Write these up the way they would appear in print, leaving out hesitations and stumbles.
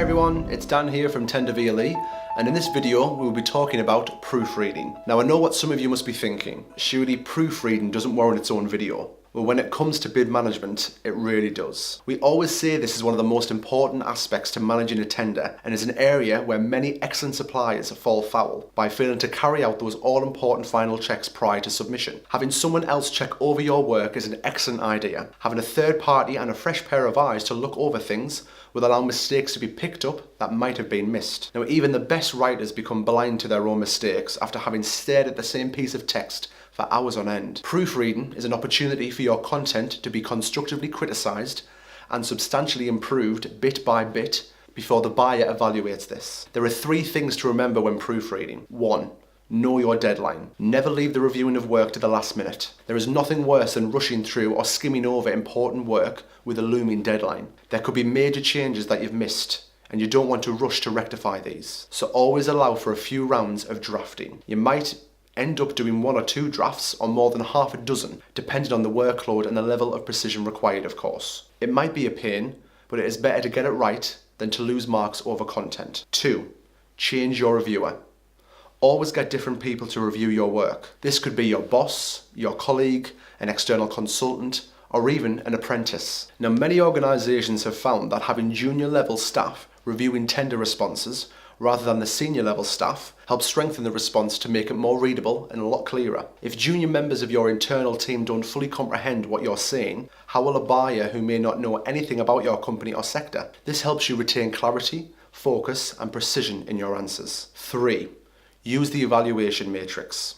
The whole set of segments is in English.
Hi everyone, it's Dan here from Tender VLE, and in this video we will be talking about proofreading. Now I know what some of you must be thinking, surely proofreading doesn't warrant its own video. Well, when it comes to bid management, it really does. We always say this is one of the most important aspects to managing a tender and is an area where many excellent suppliers fall foul by failing to carry out those all-important final checks prior to submission. Having someone else check over your work is an excellent idea. Having a third party and a fresh pair of eyes to look over things will allow mistakes to be picked up that might have been missed. Now, even the best writers become blind to their own mistakes after having stared at the same piece of text for hours on end. Proofreading is an opportunity for your content to be constructively criticised and substantially improved bit by bit before the buyer evaluates this. There are 3 things to remember when proofreading. 1. Know your deadline. Never leave the reviewing of work to the last minute. There is nothing worse than rushing through or skimming over important work with a looming deadline. There could be major changes that you've missed, and you don't want to rush to rectify these. So always allow for a few rounds of drafting. You might end up doing 1 or 2 drafts or more than half a dozen, depending on the workload and the level of precision required, of course. It might be a pain, but it is better to get it right than to lose marks over content. 2. Change your reviewer. Always get different people to review your work. This could be your boss, your colleague, an external consultant, or even an apprentice. Now, many organisations have found that having junior level staff reviewing tender responses rather than the senior level staff helps strengthen the response to make it more readable and a lot clearer. If junior members of your internal team don't fully comprehend what you're saying, how will a buyer who may not know anything about your company or sector? This helps you retain clarity, focus, and precision in your answers. 3. Use the evaluation matrix.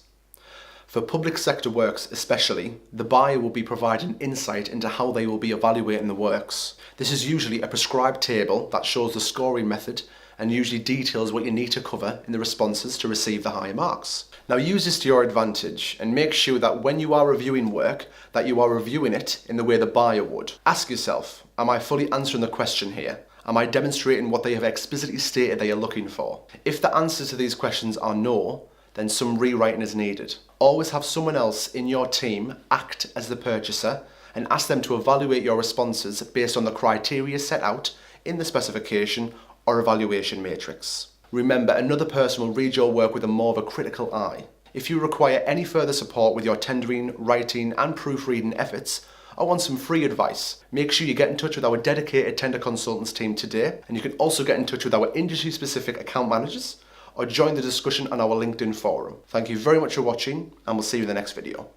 For public sector works especially, the buyer will be providing insight into how they will be evaluating the works. This is usually a prescribed table that shows the scoring method and usually details what you need to cover in the responses to receive the higher marks. Now use this to your advantage and make sure that when you are reviewing work, that you are reviewing it in the way the buyer would. Ask yourself, am I fully answering the question here? Am I demonstrating what they have explicitly stated they are looking for? If the answers to these questions are no, then some rewriting is needed. Always have someone else in your team act as the purchaser and ask them to evaluate your responses based on the criteria set out in the specification or evaluation matrix. Remember, another person will read your work with a more of a critical eye. If you require any further support with your tendering, writing and proofreading efforts, or want some free advice, make sure you get in touch with our dedicated tender consultants team today, and you can also get in touch with our industry-specific account managers or join the discussion on our LinkedIn forum. Thank you very much for watching, and we'll see you in the next video.